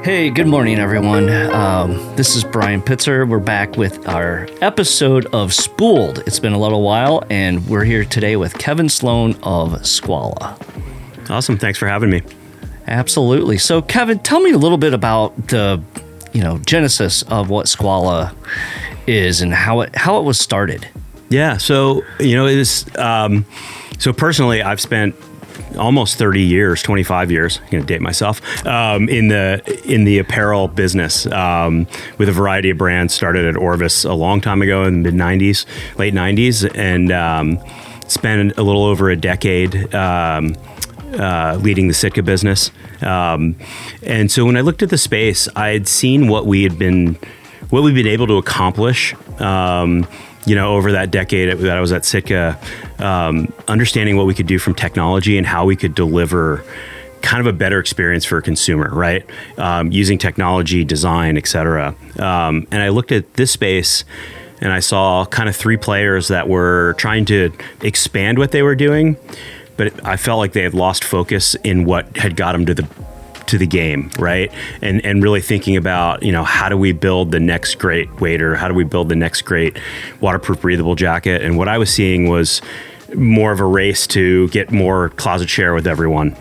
Hey, good morning, everyone. This is Brian Pitzer. We're back with our episode of Spooled. It's been a little while, and we're here today with Kevin Sloan of Skwala. Awesome. Thanks for having me. Absolutely. So, Kevin, tell me a little bit about the, genesis of what Skwala is and how it was started. Yeah. So, it is. So personally, I've spent almost 30 years, 25 years, I'm going to date myself, in the apparel business, with a variety of brands. Started at Orvis a long time ago in the mid-90s, late 90s, and spent a little over a decade leading the Sitka business. And so when I looked at the space, I had seen what we've been able to accomplish, over that decade that I was at Sitka, understanding what we could do from technology and how we could deliver kind of a better experience for a consumer, right? Using technology, design, et cetera. And I looked at this space and I saw kind of three players that were trying to expand what they were doing, but I felt like they had lost focus in what had got them to the game, right? And really thinking about, how do we build the next great wader? How do we build the next great waterproof breathable jacket? And what I was seeing was more of a race to get more closet share with everyone,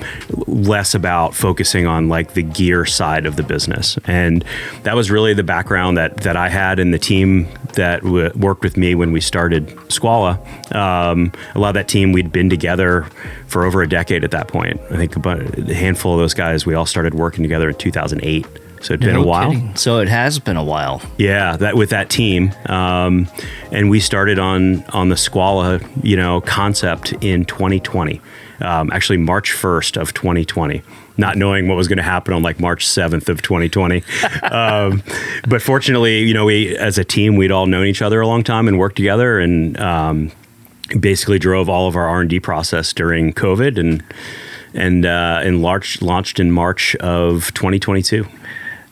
less about focusing on like the gear side of the business. And that was really the background that I had in the team that worked with me when we started Skwala. A lot of that team, we'd been together for over a decade at that point. I think about a handful of those guys, we all started working together in 2008. So it'd been a while. Kidding. So it has been a while. Yeah, with that team. And we started on the Skwala, concept in 2020. Actually March 1st of 2020, not knowing what was going to happen on like March 7th of 2020. But fortunately, we, as a team, we'd all known each other a long time and worked together, and basically drove all of our R&D process during COVID and launched in March of 2022.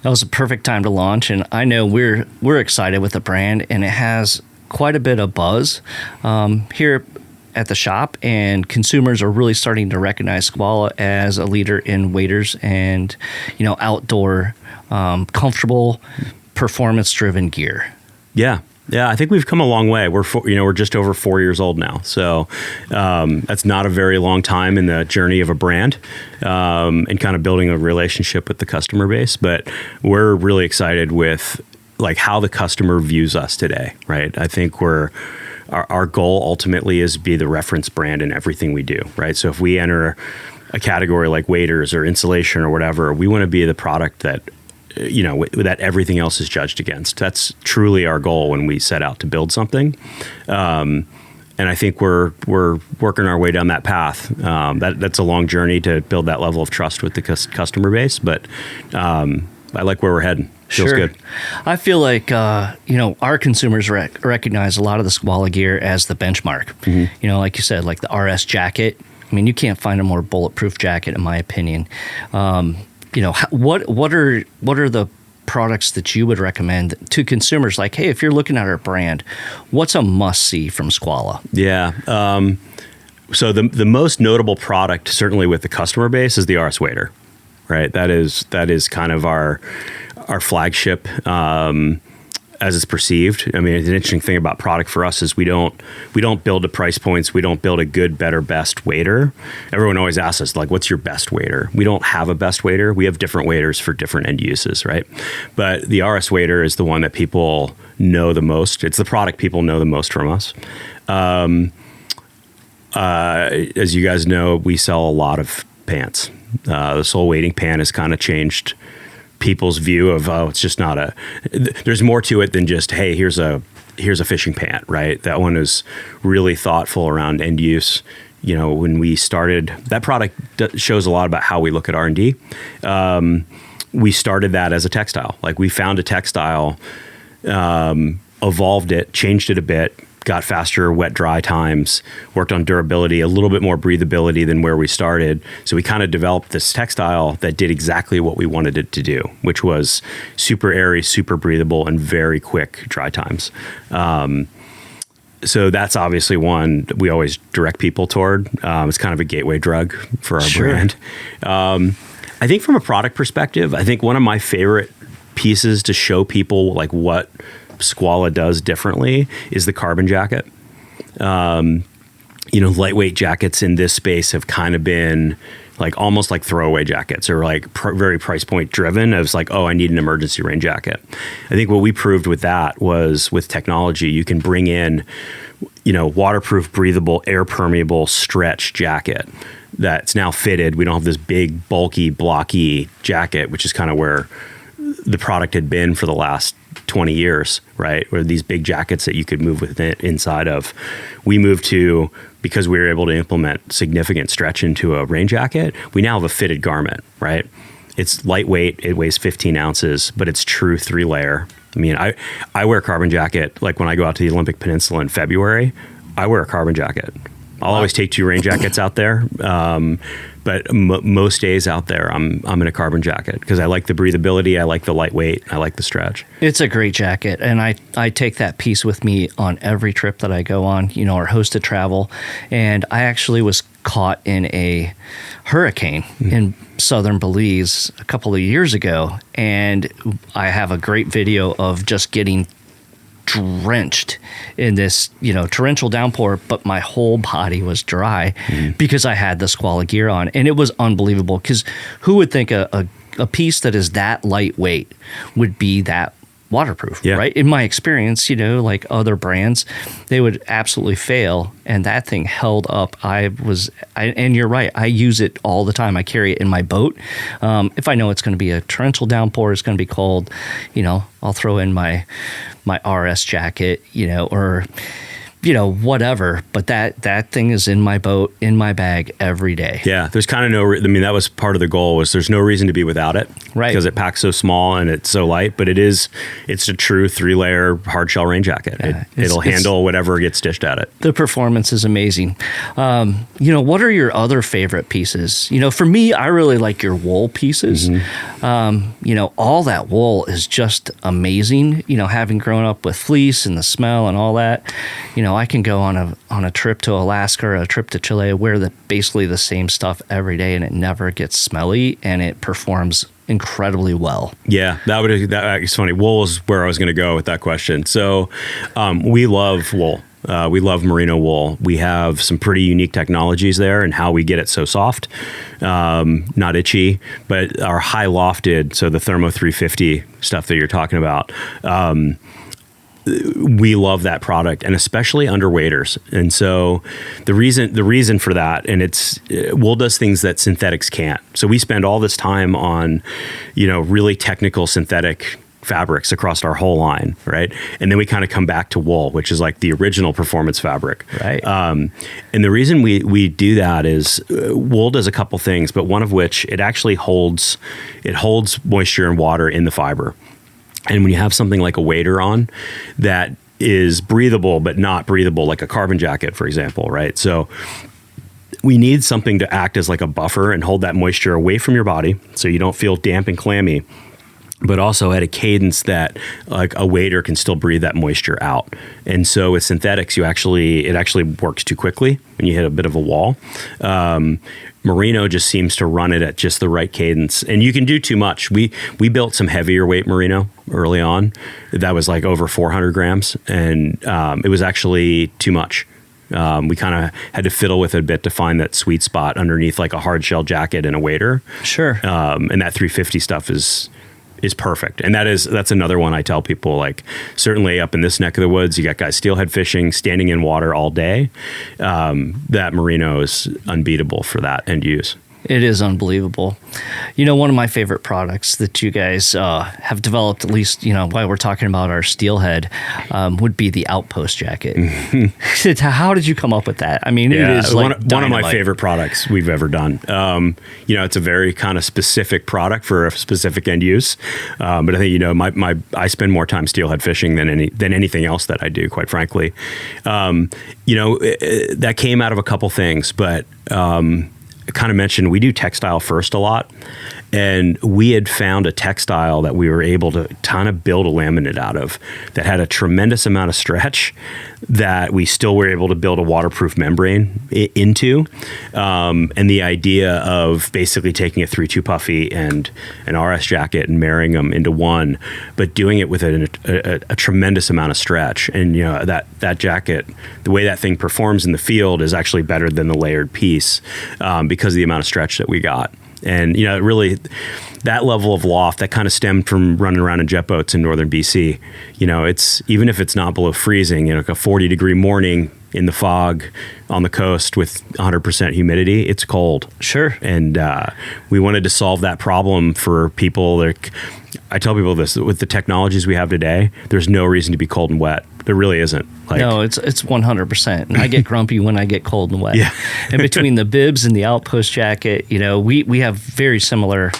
That was a perfect time to launch, and I know we're excited with the brand, and it has quite a bit of buzz here at the shop, and consumers are really starting to recognize Skwala as a leader in waders and outdoor, comfortable, performance-driven gear. Yeah, I think we've come a long way. We're just over 4 years old now, so that's not a very long time in the journey of a brand, and kind of building a relationship with the customer base. But we're really excited with like how the customer views us today, right? I think our goal ultimately is be the reference brand in everything we do, right? So if we enter a category like waders or insulation or whatever, we want to be the product that that everything else is judged against. That's truly our goal when we set out to build something. And I think we're working our way down that path. That's a long journey to build that level of trust with the customer base, but I like where we're heading. Feels Sure. good. I feel like, our consumers recognize a lot of the Skwala gear as the benchmark. Mm-hmm. Like you said, like the RS jacket. I mean, you can't find a more bulletproof jacket, in my opinion. What are the products that you would recommend to consumers? Like, hey, if you're looking at our brand, what's a must-see from Skwala? Yeah. So the most notable product, certainly with the customer base, is the RS wader, right? That is kind of our flagship, as it's perceived. I mean, an interesting thing about product for us is we don't build to price points. We don't build a good, better, best wader. Everyone always asks us, like, what's your best wader? We don't have a best wader. We have different waders for different end uses, right? But the RS wader is the one that people know the most. It's the product people know the most from us. As you guys know, we sell a lot of pants. The sole wading pant has kind of changed people's view of, it's just not there's more to it than just, hey, here's a fishing pant, right? That one is really thoughtful around end use. When we started, that product shows a lot about how we look at R&D. We started that as a textile. Like, we found a textile, evolved it, changed it a bit, got faster wet dry times, worked on durability, a little bit more breathability than where we started. So we kind of developed this textile that did exactly what we wanted it to do, which was super airy, super breathable, and very quick dry times. So that's obviously one that we always direct people toward. It's kind of a gateway drug for our brand. I think from a product perspective, I think one of my favorite pieces to show people like what Skwala does differently is the carbon jacket. Lightweight jackets in this space have kind of been like almost like throwaway jackets, or like very price point driven. It's like, oh, I need an emergency rain jacket. I think what we proved with that was with technology, you can bring in, waterproof, breathable, air permeable stretch jacket that's now fitted. We don't have this big, bulky, blocky jacket, which is kind of where the product had been for the last 20 years, right? Where these big jackets that you could move with it inside of. We moved to, because we were able to implement significant stretch into a rain jacket, we now have a fitted garment, right? It's lightweight, it weighs 15 ounces, but it's true 3-layer. I mean, I wear a carbon jacket, like when I go out to the Olympic Peninsula in February, I wear a carbon jacket. I'll always take 2 rain jackets out there. But most days out there, I'm in a carbon jacket because I like the breathability, I like the lightweight, I like the stretch. It's a great jacket, and I take that piece with me on every trip that I go on, or hosted travel. And I actually was caught in a hurricane in southern Belize a couple of years ago, and I have a great video of just getting drenched in this, torrential downpour, but my whole body was dry because I had the Skwala gear on, and it was unbelievable. Because who would think a piece that is that lightweight would be that waterproof, right? In my experience, like other brands, they would absolutely fail, and that thing held up. And you're right, I use it all the time. I carry it in my boat. If I know it's going to be a torrential downpour, it's going to be cold, I'll throw in my RS jacket, or whatever. But that thing is in my boat, in my bag every day. Yeah, there's kind of that was part of the goal, was there's no reason to be without it. Right. Because it packs so small and it's so light, but it's a true 3-layer hard shell rain jacket. Yeah, it'll handle whatever gets stitched at it. The performance is amazing. What are your other favorite pieces? For me, I really like your wool pieces. All that wool is just amazing. Having grown up with fleece and the smell and all that, I can go on a trip to Alaska or a trip to Chile, wear basically the same stuff every day, and it never gets smelly, and it performs incredibly well. Yeah, it's funny. Wool is where I was going to go with that question. So we love wool. We love merino wool. We have some pretty unique technologies there and how we get it so soft, not itchy, but our high lofted, so the Thermo 350 stuff that you're talking about, we love that product, and especially under waders. And so the reason for that, and it's wool does things that synthetics can't. So we spend all this time on, really technical synthetic fabrics across our whole line, right? And then we kind of come back to wool, which is like the original performance fabric. Right. And the reason we do that is wool does a couple things, but one of which it actually holds moisture and water in the fiber. And when you have something like a wader on that is breathable but not breathable, like a carbon jacket, for example, right? So we need something to act as like a buffer and hold that moisture away from your body so you don't feel damp and clammy, but also at a cadence that like a wader can still breathe that moisture out. And so with synthetics, it actually works too quickly when you hit a bit of a wall. Merino just seems to run it at just the right cadence, and you can do too much. We built some heavier weight merino early on that was like over 400 grams, and it was actually too much. We kind of had to fiddle with it a bit to find that sweet spot underneath like a hard shell jacket and a wader. Sure. And that 350 stuff is perfect. And that's another one I tell people, like, certainly up in this neck of the woods, you got guys steelhead fishing, standing in water all day. That merino is unbeatable for that end use. It is unbelievable. One of my favorite products that you guys have developed, at least, while we're talking about our steelhead, would be the Outpost jacket. How did you come up with that? I mean, it is like one of my favorite products we've ever done. It's a very kind of specific product for a specific end use. But I think, I spend more time steelhead fishing than anything else that I do, quite frankly. That came out of a couple things, but I kind of mentioned we do textile first a lot. And we had found a textile that we were able to kind of build a laminate out of that had a tremendous amount of stretch that we still were able to build a waterproof membrane into. And the idea of basically taking a 3-2 puffy and an RS jacket and marrying them into one, but doing it with a tremendous amount of stretch. And, you know, that jacket, the way that thing performs in the field is actually better than the layered piece because of the amount of stretch that we got. And, you know, really that level of loft that kind of stemmed from running around in jet boats in northern BC. You know, it's even if it's not below freezing, you know, like a 40-degree morning in the fog on the coast with 100% humidity, it's cold. Sure. And we wanted to solve that problem for people. I tell people this, with the technologies we have today, there's no reason to be cold and wet. There really isn't. No, it's 100%. And I get grumpy when I get cold and wet. Yeah. And between the bibs and the outpost jacket, you know, we have very similar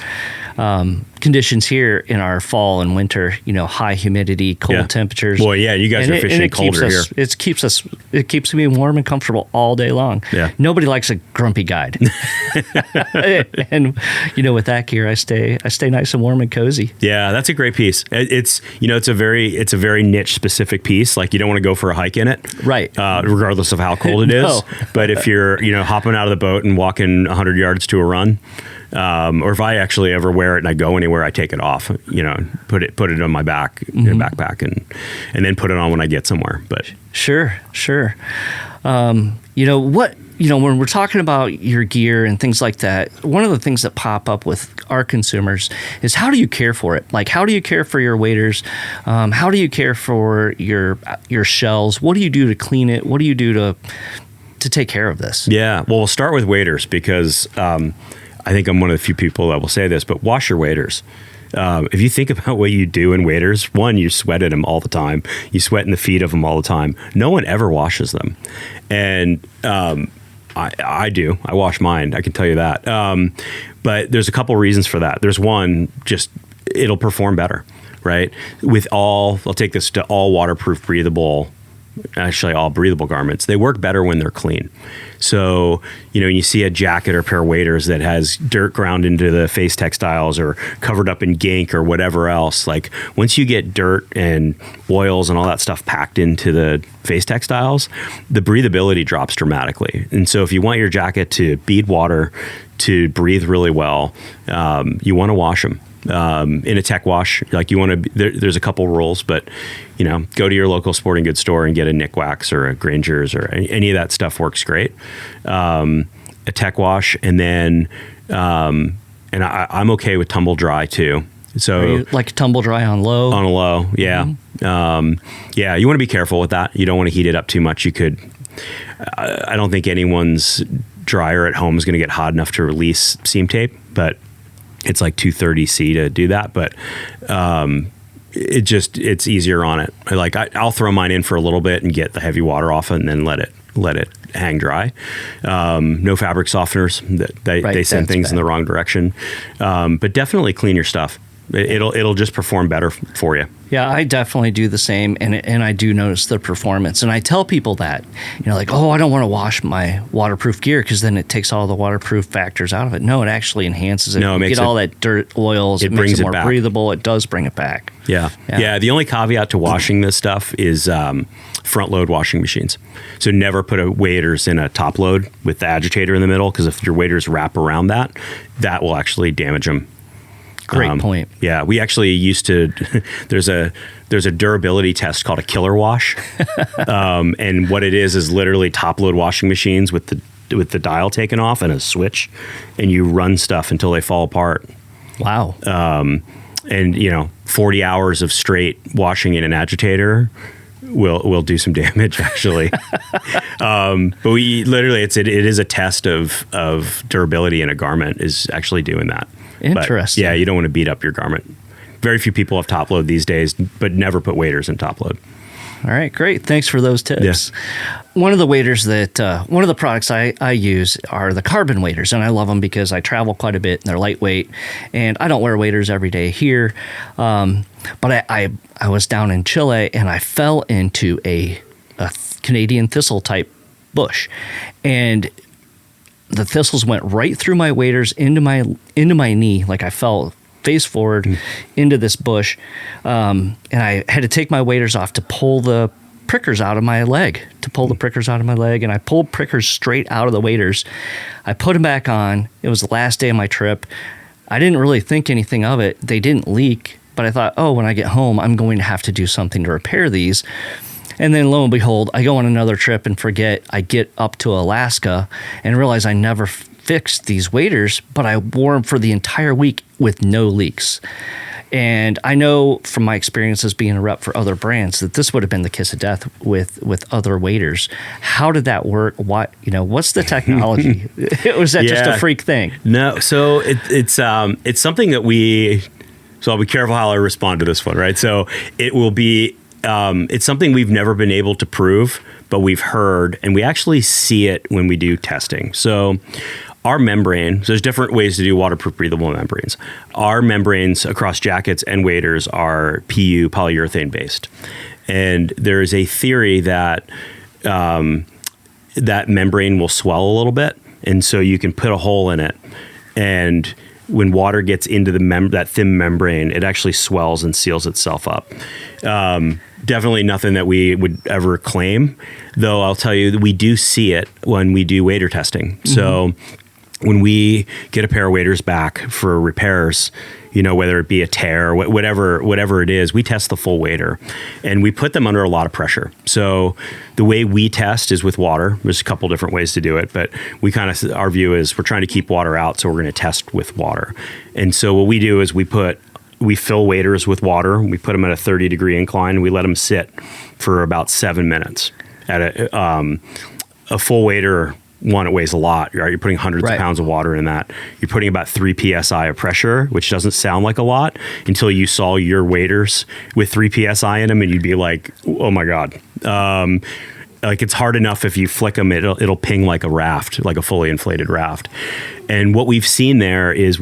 conditions here in our fall and winter, you know, high humidity, cold temperatures. Boy, yeah, you guys are fishing colder here. It keeps me warm and comfortable all day long. Yeah. Nobody likes a grumpy guide. And, you know, with that gear, I stay nice and warm and cozy. Yeah, that's a great piece. It's, you know, it's a very niche specific piece. Like, you don't want to go for a hike in it. Right. Regardless of how cold it is. No. But if you're, you know, hopping out of the boat and walking 100 yards to a run, or if I actually ever wear it and I go anywhere, I take it off, you know, put it on my back, in a backpack, and then put it on when I get somewhere. But sure. You know what? You know, when we're talking about your gear and things like that, one of the things that pop up with our consumers is, how do you care for it? Like, how do you care for your waders? How do you care for your shells? What do you do to clean it? What do you do to take care of this? Yeah, well, we'll start with waders because I think I'm one of the few people that will say this, but wash your waders. If you think about what you do in waders, one, you sweat in them all the time. You sweat in the feet of them all the time. No one ever washes them. And I do. I wash mine. I can tell you that. But there's a couple reasons for that. There's one, just it'll perform better, right? I'll take this to all waterproof, breathable, actually all breathable garments. They work better when they're clean. So, you know, when you see a jacket or pair of waders that has dirt ground into the face textiles or covered up in gink or whatever else, like, once you get dirt and oils and all that stuff packed into the face textiles, the breathability drops dramatically. And so if you want your jacket to bead water, to breathe really well, you want to wash them. In a tech wash, like, you want to, there's a couple rules, but, you know, go to your local sporting goods store and get a Nick Wax or a Granger's or any of that stuff works great. A tech wash, and then, and I'm okay with tumble dry too. So, like tumble dry on low? On a low, yeah. Mm-hmm. Yeah, you want to be careful with that. You don't want to heat it up too much. You could, I don't think anyone's dryer at home is going to get hot enough to release seam tape, but it's like 230 C to do that, but it's easier on it. I'll throw mine in for a little bit and get the heavy water off it, and then let it hang dry. No fabric softeners. They send things in the wrong direction. But definitely clean your stuff. It'll just perform better for you. Yeah, I definitely do the same, and I do notice the performance. And I tell people that, you know, like, oh, I don't want to wash my waterproof gear because then it takes all the waterproof factors out of it. No, it actually enhances it. No, it makes all that dirt, oils. It makes it more breathable. It does bring it back. Yeah. The only caveat to washing this stuff is front load washing machines. So never put waders in a top load with the agitator in the middle, because if your waders wrap around that will actually damage them. Great point. Yeah, we actually used to. There's a durability test called a killer wash, and what it is literally top load washing machines with the dial taken off and a switch, and you run stuff until they fall apart. Wow. And you know, 40 hours of straight washing in an agitator will do some damage, actually. But we literally, it is a test of durability in a garment is actually doing that. Interesting. But yeah, you don't want to beat up your garment. Very few people have top load these days, but never put waders in top load. All right, great. Thanks for those tips. Yes. One of the waders one of the products I use are the carbon waders, and I love them because I travel quite a bit and they're lightweight, and I don't wear waders every day here. But I was down in Chile and I fell into a Canadian thistle type bush, and the thistles went right through my waders into my knee, like I fell face forward into this bush, and I had to take my waders off to pull the prickers out of my leg, and I pulled prickers straight out of the waders. I put them back on. It was the last day of my trip. I didn't really think anything of it. They didn't leak, but I thought, oh, when I get home, I'm going to have to do something to repair these. And then lo and behold, I go on another trip and forget. I get up to Alaska and realize I never fixed these waders, but I wore them for the entire week with no leaks. And I know from my experiences being a rep for other brands that this would have been the kiss of death with other waders. How did that work? What's the technology? Was that just a freak thing? No, so it's something that so I'll be careful how I respond to this one, right? So it will be, it's something we've never been able to prove, but we've heard, and we actually see it when we do testing. So our membrane, so there's different ways to do waterproof breathable membranes. Our membranes across jackets and waders are PU, polyurethane based. And there is a theory that that membrane will swell a little bit. And so you can put a hole in it, and when water gets into that thin membrane, it actually swells and seals itself up. Definitely nothing that we would ever claim, though I'll tell you that we do see it when we do wader testing. Mm-hmm. So when we get a pair of waders back for repairs, whether it be a tear, whatever it is, we test the full wader, and we put them under a lot of pressure. So the way we test is with water. There's a couple different ways to do it, but our view is we're trying to keep water out, so we're going to test with water. And so what we do is we fill waders with water. We put them at a 30-degree incline, and we let them sit for about 7 minutes. At a full wader, one, it weighs a lot. You're putting hundreds of pounds of water in that. You're putting about 3 psi of pressure, which doesn't sound like a lot until you saw your waders with 3 psi in them, and you'd be like, oh my God. Like it's hard enough if you flick them, it'll ping like a raft, like a fully inflated raft. And what we've seen there is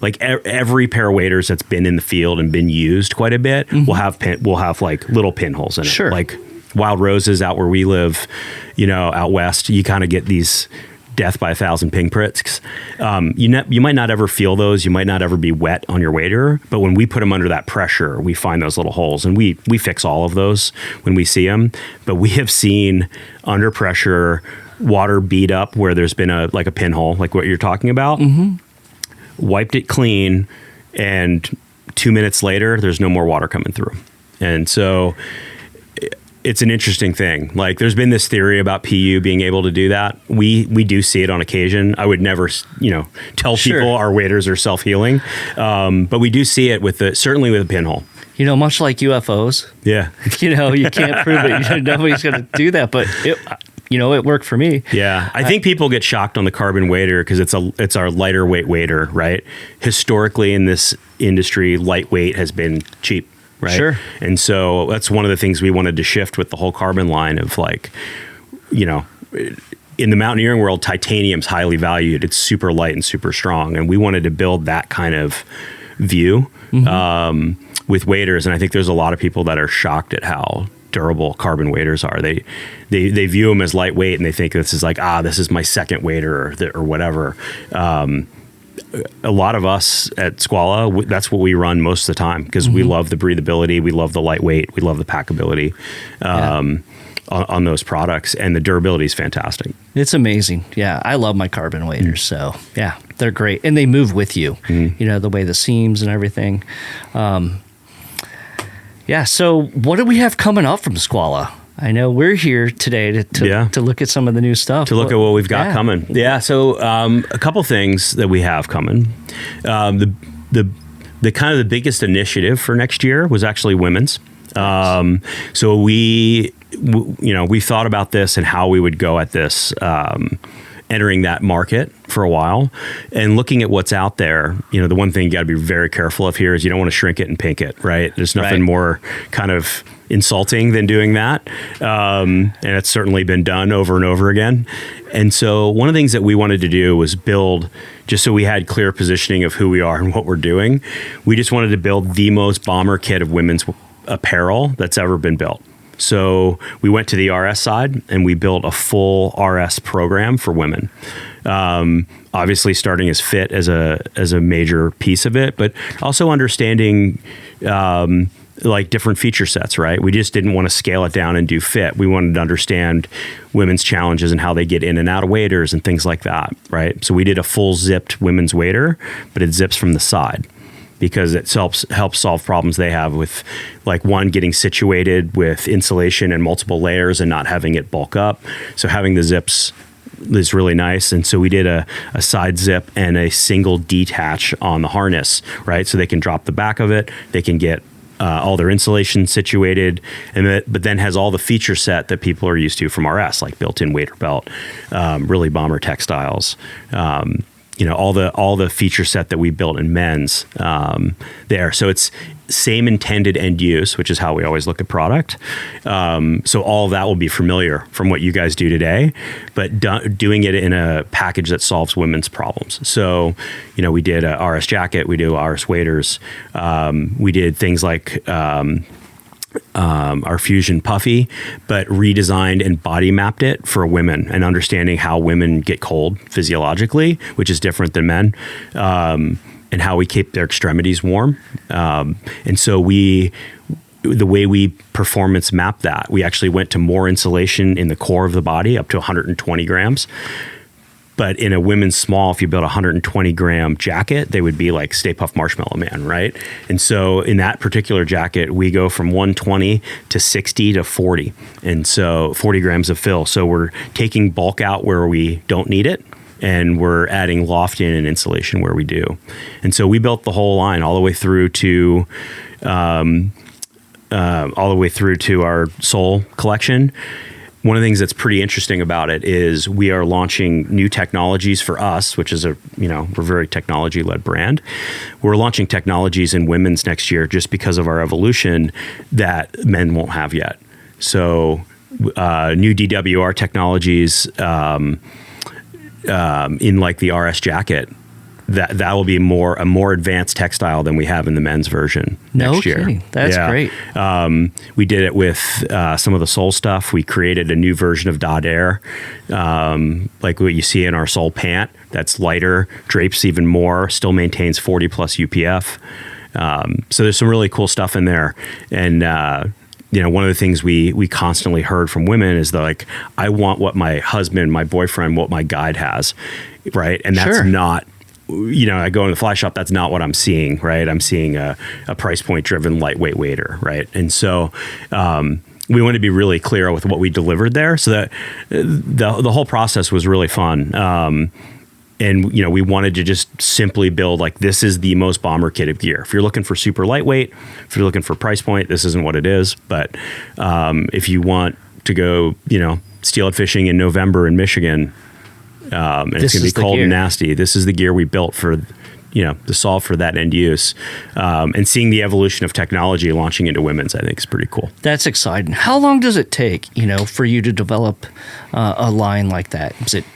like every pair of waders that's been in the field and been used quite a bit will have like little pinholes in it. Sure. Like wild roses out where we live, out west, you kind of get these death by 1,000 ping pricks. You might not ever feel those. You might not ever be wet on your wader, but when we put them under that pressure, we find those little holes, and we fix all of those when we see them. But we have seen under pressure water beat up where there's been a pinhole, like what you're talking about. Mm-hmm. Wiped it clean, and 2 minutes later, there's no more water coming through. And so it's an interesting thing. Like there's been this theory about PU being able to do that. We do see it on occasion. I would never, tell people our waders are self-healing. But we do see it certainly with a pinhole. Much like UFOs. Yeah. You can't prove it. Nobody's going to do that, but it worked for me. Yeah. I think people get shocked on the carbon wader because it's our lighter weight wader, right? Historically in this industry, lightweight has been cheap. Right. Sure. And so that's one of the things we wanted to shift with the whole carbon line of in the mountaineering world, titanium's highly valued. It's super light and super strong. And we wanted to build that kind of view with waders. And I think there's a lot of people that are shocked at how durable carbon waders are. They view them as lightweight, and they think this is like, this is my second wader or whatever. A lot of us at Skwala, that's what we run most of the time because we love the breathability, we love the lightweight, we love the packability on those products, and the durability is fantastic. It's amazing. Yeah, I love my carbon waders. So yeah, they're great, and they move with you. The way the seams and everything. So what do we have coming up from Skwala? I know we're here today to look at some of the new stuff. To look at what we've got coming. Yeah. So a couple things that we have coming. The kind of the biggest initiative for next year was actually women's. So we thought about this and how we would go at this, entering that market for a while and looking at what's out there. The one thing you got to be very careful of here is you don't want to shrink it and pink it, right? There's nothing more kind of insulting than doing that. And it's certainly been done over and over again. And so one of the things that we wanted to do was build, just so we had clear positioning of who we are and what we're doing, we just wanted to build the most bomber kit of women's apparel that's ever been built. So we went to the RS side and we built a full RS program for women. Obviously, starting as fit as a major piece of it, but also understanding like different feature sets, right? We just didn't want to scale it down and do fit. We wanted to understand women's challenges and how they get in and out of waders and things like that, right? So we did a full zipped women's wader, but it zips from the side because it helps solve problems they have with, like, one, getting situated with insulation and multiple layers and not having it bulk up. So having the zips is really nice. And so we did a side zip and a single detach on the harness, right? So they can drop the back of it. They can get all their insulation situated, but then has all the feature set that people are used to from RS, like built-in wader belt, really bomber textiles, all the feature set that we built in men's there. So it's same intended end use, which is how we always look at product. So all of that will be familiar from what you guys do today, but doing it in a package that solves women's problems. So, we did a RS jacket, we do RS waders, we did things like our Fusion Puffy, but redesigned and body mapped it for women and understanding how women get cold physiologically, which is different than men. And how we keep their extremities warm. And so the way we performance map that, we actually went to more insulation in the core of the body, up to 120 grams. But in a women's small, if you built a 120 gram jacket, they would be like Stay Puft Marshmallow Man, right? And so in that particular jacket, we go from 120 to 60 to 40. And so 40 grams of fill. So we're taking bulk out where we don't need it, and we're adding loft in and insulation where we do. And so we built the whole line all the way through to our Soul collection. One of the things that's pretty interesting about it is we are launching new technologies for us, which is we're a very technology-led brand. We're launching technologies in women's next year just because of our evolution that men won't have yet. So new DWR technologies, in like the RS jacket, that will be a more advanced textile than we have in the men's version next year. Kidding. That's great. We did it with some of the Soul stuff. We created a new version of Dodd Air, like what you see in our Soul pant. That's lighter, drapes even more, still maintains 40 plus UPF. So there's some really cool stuff in there. And one of the things we constantly heard from women is like, I want what my husband, my boyfriend, what my guide has, right? And that's not, I go in the fly shop, that's not what I'm seeing, right? I'm seeing a price point driven lightweight wader, right? And so we want to be really clear with what we delivered there, so that the whole process was really fun. And, we wanted to just simply build, like, this is the most bomber kit of gear. If you're looking for super lightweight, if you're looking for price point, this isn't what it is. But if you want to go, steelhead fishing in November in Michigan, and it's going to be cold and nasty, this is the gear we built for, to solve for that end use. And seeing the evolution of technology launching into women's, I think, is pretty cool. That's exciting. How long does it take, for you to develop a line like that? Is it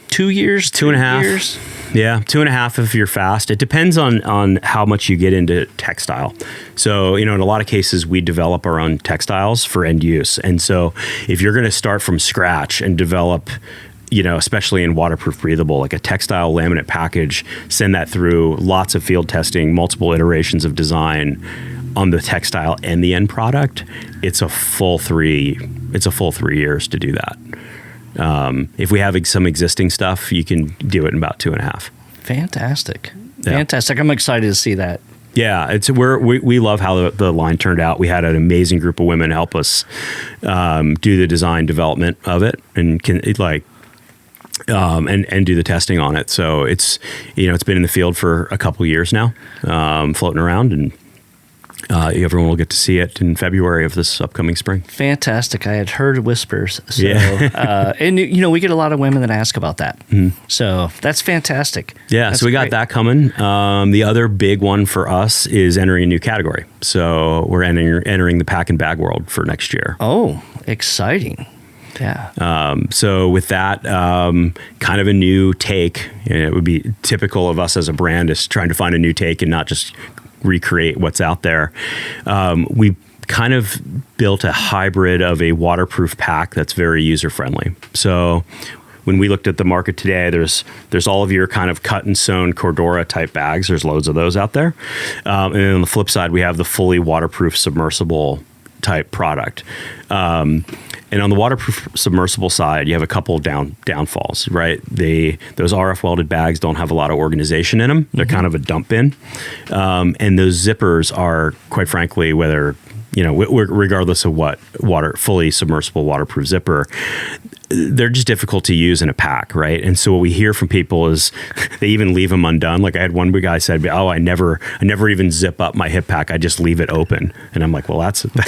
2 years? 2.5 years? Yeah, 2.5 if you're fast. It depends on how much you get into textile. So, in a lot of cases, we develop our own textiles for end use. And so if you're going to start from scratch and develop, especially in waterproof breathable, like a textile laminate package, send that through lots of field testing, multiple iterations of design on the textile and the end product, it's a full 3 years to do that. If we have some existing stuff, you can do it in about 2.5. Fantastic. I'm excited to see that. Yeah, we love how the line turned out. We had an amazing group of women help us do the design development of it, and and do the testing on it. So it's been in the field for a couple of years now, floating around, and everyone will get to see it in February of this upcoming spring. Fantastic. I had heard whispers. So, and we get a lot of women that ask about that. Mm-hmm. So that's fantastic. Yeah. That's so we got that coming. The other big one for us is entering a new category. So we're entering the pack and bag world for next year. Oh, exciting. Yeah. So with that, kind of a new take, it would be typical of us as a brand, is trying to find a new take and not just recreate what's out there. We kind of built a hybrid of a waterproof pack that's very user friendly. So when we looked at the market today, there's all of your kind of cut and sewn Cordura type bags. There's loads of those out there. And then on the flip side, we have the fully waterproof submersible type product. And on the waterproof submersible side, you have a couple downfalls, right? Those RF welded bags don't have a lot of organization in them. They're kind of a dump bin. And those zippers are, quite frankly, whether, regardless of what fully submersible waterproof zipper, they're just difficult to use in a pack, right? And so what we hear from people is they even leave them undone. Like I had one guy said, "Oh, I never even zip up my hip pack. I just leave it open." And I'm like, "Well, that's going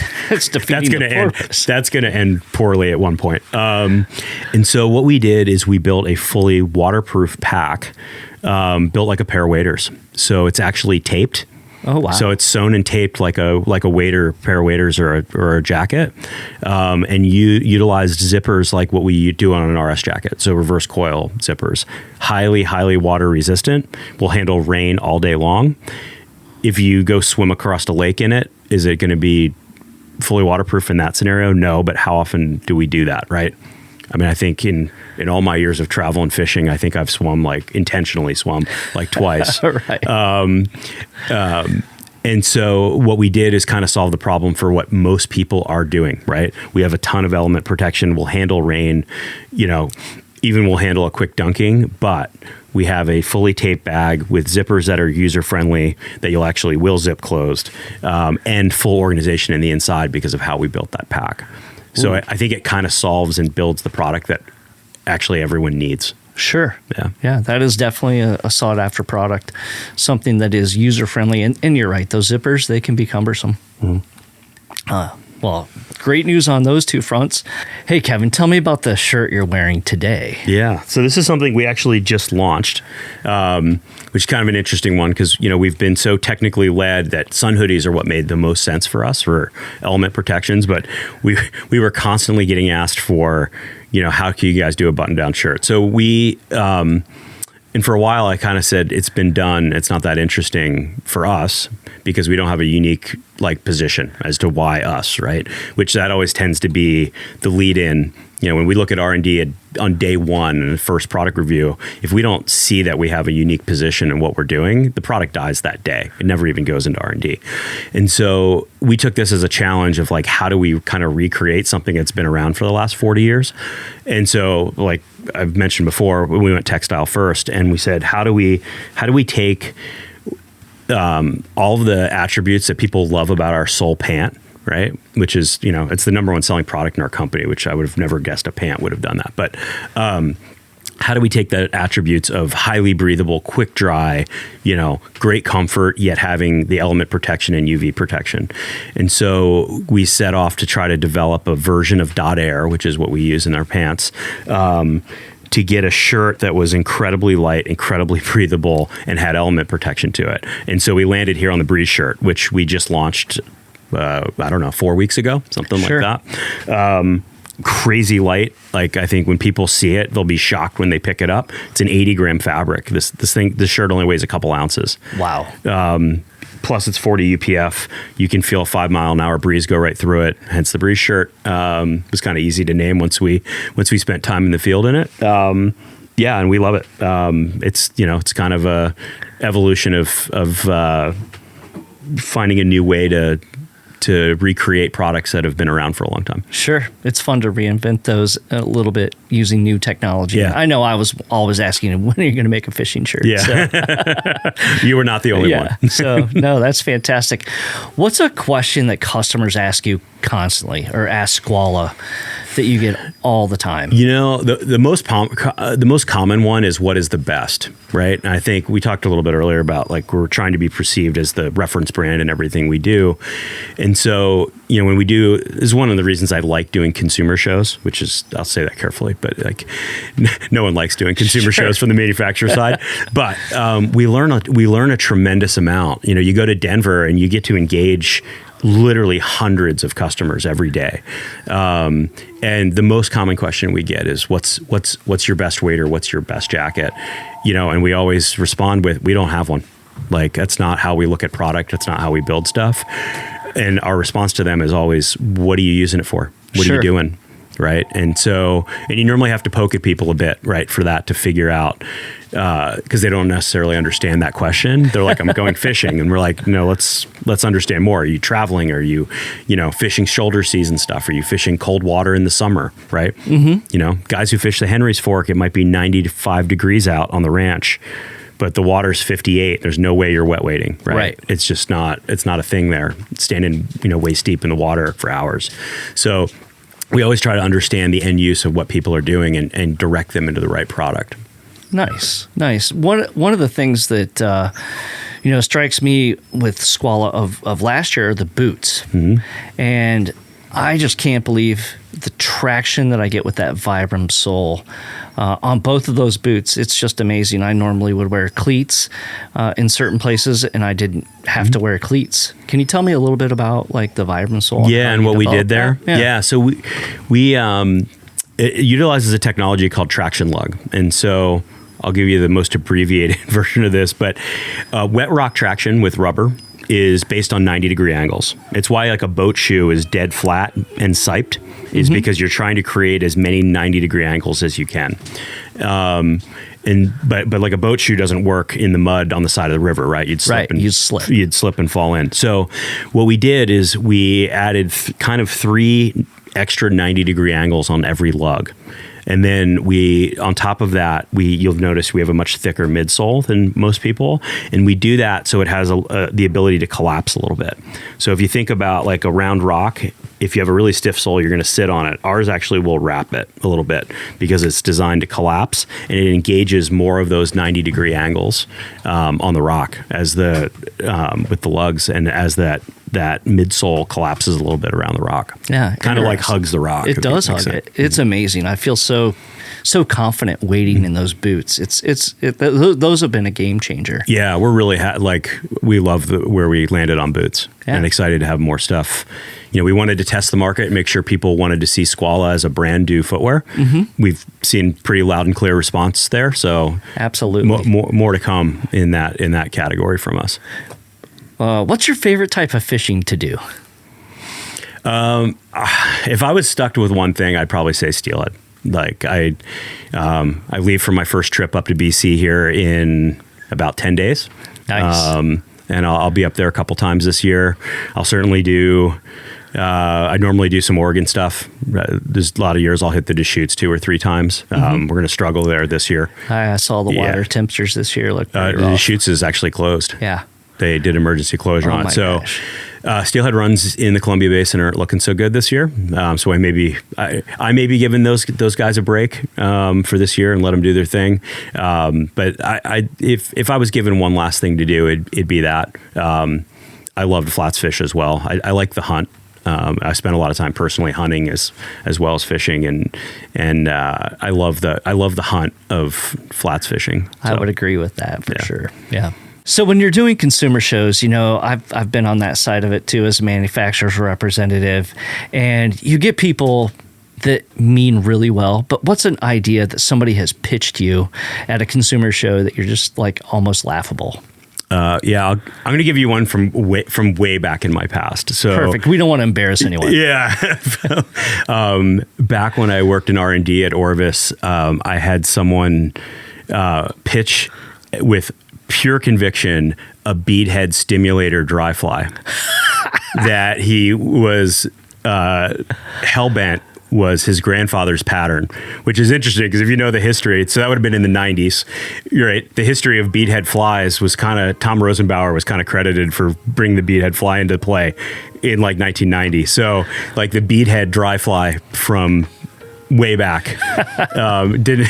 to end poorly at one point." And so what we did is we built a fully waterproof pack, built like a pair of waders. So it's actually taped. Oh, wow. So it's sewn and taped like a pair of waders or a jacket. And you utilized zippers like what we do on an RS jacket. So reverse coil zippers, highly, highly water resistant, will handle rain all day long. If you go swim across a lake in it, is it going to be fully waterproof in that scenario? No, but how often do we do that, right? I mean, I think in all my years of travel and fishing, I think I've intentionally swum like twice. Right. And so what we did is kind of solve the problem for what most people are doing, right? We have a ton of element protection. We'll handle rain, even we'll handle a quick dunking, but we have a fully taped bag with zippers that are user-friendly that will zip closed, and full organization in the inside because of how we built that pack. So I think it kind of solves and builds the product that actually everyone needs. Sure. Yeah. That is definitely a sought after product, something that is user friendly. And you're right, those zippers, they can be cumbersome. Well, great news on those two fronts. Hey, Kevin, tell me about the shirt you're wearing today. Yeah. So this is something we actually just launched, which is kind of an interesting one because, we've been so technically led that sun hoodies are what made the most sense for us for element protections. But we were constantly getting asked for, how can you guys do a button-down shirt? So we... And for a while, I kind of said, it's been done. It's not that interesting for us because we don't have a unique position as to why us, right? Which that always tends to be the lead in. When we look at R&D on day one in the first product review, if we don't see that we have a unique position in what we're doing, the product dies that day. It never even goes into R&D. And so we took this as a challenge of how do we kind of recreate something that's been around for the last 40 years? And so I've mentioned before, we went textile first and we said, how do we take all of the attributes that people love about our sole pant, right? Which is, it's the number one selling product in our company, which I would have never guessed a pant would have done that. But how do we take the attributes of highly breathable, quick dry, great comfort, yet having the element protection and UV protection? And so we set off to try to develop a version of Dot Air, which is what we use in our pants, to get a shirt that was incredibly light, incredibly breathable, and had element protection to it. And so we landed here on the Breeze shirt, which we just launched 4 weeks ago, something like that. Crazy light. I think when people see it, they'll be shocked when they pick it up. It's an 80-gram fabric. This shirt only weighs a couple ounces. Wow. Plus it's 40 UPF. You can feel a 5-mile-an-hour breeze go right through it. Hence the Breeze shirt. It was kind of easy to name once we spent time in the field in it. Yeah, and we love it. It's kind of a evolution of finding a new way to recreate products that have been around for a long time. Sure. It's fun to reinvent those a little bit using new technology. Yeah. I know I was always asking, when are you going to make a fishing shirt? Yeah. So. You were not the only one. So, no, that's fantastic. What's a question that customers ask you constantly or ask Skwala that you get all the time? The most common one is what is the best, right? And I think we talked a little bit earlier about we're trying to be perceived as the reference brand in everything we do. And so, when we do, is one of the reasons I like doing consumer shows, which is, I'll say that carefully, but no one likes doing consumer shows from the manufacturer side. But we learn a tremendous amount. You go to Denver and you get to engage literally hundreds of customers every day. And the most common question we get is what's your best wader? What's your best jacket? And we always respond with, we don't have one. That's not how we look at product. That's not how we build stuff. And our response to them is always, what are you using it for? What are you doing? right? And you normally have to poke at people a bit, right, for that to figure out, because they don't necessarily understand that question. They're like, I'm going fishing. And we're like, no, let's understand more. Are you traveling? Are you fishing shoulder season stuff? Are you fishing cold water in the summer, right? Mm-hmm. Guys who fish the Henry's Fork, it might be 95 degrees out on the ranch, but the water's 58. There's no way you're wet wading, right? It's just not a thing there, standing, waist deep in the water for hours. So we always try to understand the end use of what people are doing and direct them into the right product. Nice. One of the things that strikes me with Skwala of last year are the boots, and I just can't believe the traction that I get with that Vibram sole on both of those boots. It's just amazing. I normally would wear cleats in certain places, and I didn't have to wear cleats. Can you tell me a little bit about like the Vibram sole? Yeah, and what we did there. Yeah, so we it utilizes a technology called traction lug, and so I'll give you the most abbreviated version of this, but wet rock traction with rubber is based on 90-degree angles. It's why like a boat shoe is dead flat and siped, is because you're trying to create as many 90-degree angles as you can. But like a boat shoe doesn't work in the mud on the side of the river, right? You'd slip and fall in. So what we did is we added kind of 3 extra 90-degree angles on every lug. And then on top of that, you'll notice we have a much thicker midsole than most people. And we do that so it has the ability to collapse a little bit. So if you think about like a round rock, if you have a really stiff sole, you're going to sit on it. Ours actually will wrap it a little bit because it's designed to collapse, and it engages more of those 90-degree angles on the rock with the lugs, and as that midsole collapses a little bit around the rock. Yeah, kind of like hugs the rock. It does hug it. It's amazing. I feel so confident wading in those boots. Those have been a game changer. Yeah, we're really we love where we landed on boots, and excited to have more stuff. We wanted to test the market and make sure people wanted to see Skwala as a brand do footwear. We've seen pretty loud and clear response there. So absolutely, more to come in that category from us. What's your favorite type of fishing to do? If I was stuck with one thing, I'd probably say steelhead. Like I leave for my first trip up to BC here in about 10 days. Nice. And I'll be up there a couple times this year. I'll certainly do. I normally do some Oregon stuff. There's a lot of years I'll hit the Deschutes 2 or 3 times. We're going to struggle there this year. I saw the water temperatures this year look pretty rough. The Deschutes is actually closed. Yeah. They did emergency closure on it. So steelhead runs in the Columbia Basin aren't looking so good this year. So I may be giving those guys a break for this year and let them do their thing. But if I was given one last thing to do, it'd be that. I loved flats fish as well. I like the hunt. I spent a lot of time personally hunting as well as fishing, and I love the hunt of flats fishing. So, I would agree with that for sure. Yeah. So when you're doing consumer shows, I've been on that side of it too as a manufacturer's representative, and you get people that mean really well, but what's an idea that somebody has pitched you at a consumer show that you're just like almost laughable? I'm going to give you one from way back in my past. So perfect. We don't want to embarrass anyone. Yeah. Back when I worked in R&D at Orvis, I had someone pitch with pure conviction a beadhead stimulator dry fly that he was hell-bent was his grandfather's pattern, which is interesting because if you know the history, so that would have been in the 90s. You're right. The history of beadhead flies was Tom Rosenbauer was kind of credited for bringing the beadhead fly into play in like 1990. So like the beadhead dry fly from way back didn't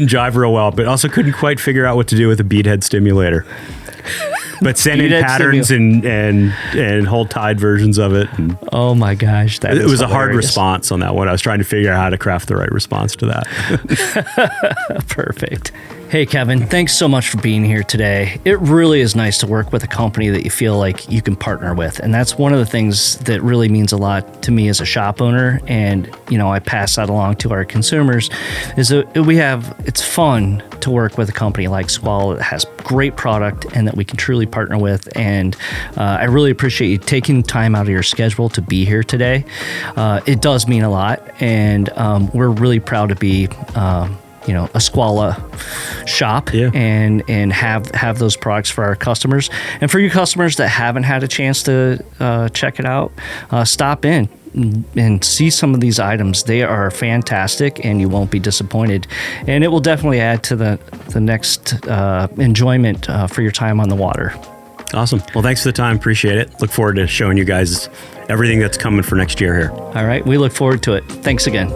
jive real well, but also couldn't quite figure out what to do with a beadhead stimulator. But send in patterns and hold tide versions of it. And oh my gosh, it was a hard response on that one. I was trying to figure out how to craft the right response to that. Perfect. Hey, Kevin, thanks so much for being here today. It really is nice to work with a company that you feel like you can partner with. And that's one of the things that really means a lot to me as a shop owner. And, I pass that along to our consumers is that it's fun to work with a company like Skwala that has great product and that we can truly partner with. And I really appreciate you taking time out of your schedule to be here today. It does mean a lot. And we're really proud to be a Skwala shop and have those products for our customers. And for you customers that haven't had a chance to check it out, stop in and see some of these items. They are fantastic and you won't be disappointed. And it will definitely add to the next enjoyment for your time on the water. Awesome. Well, thanks for the time. Appreciate it. Look forward to showing you guys everything that's coming for next year here. All right. We look forward to it. Thanks again.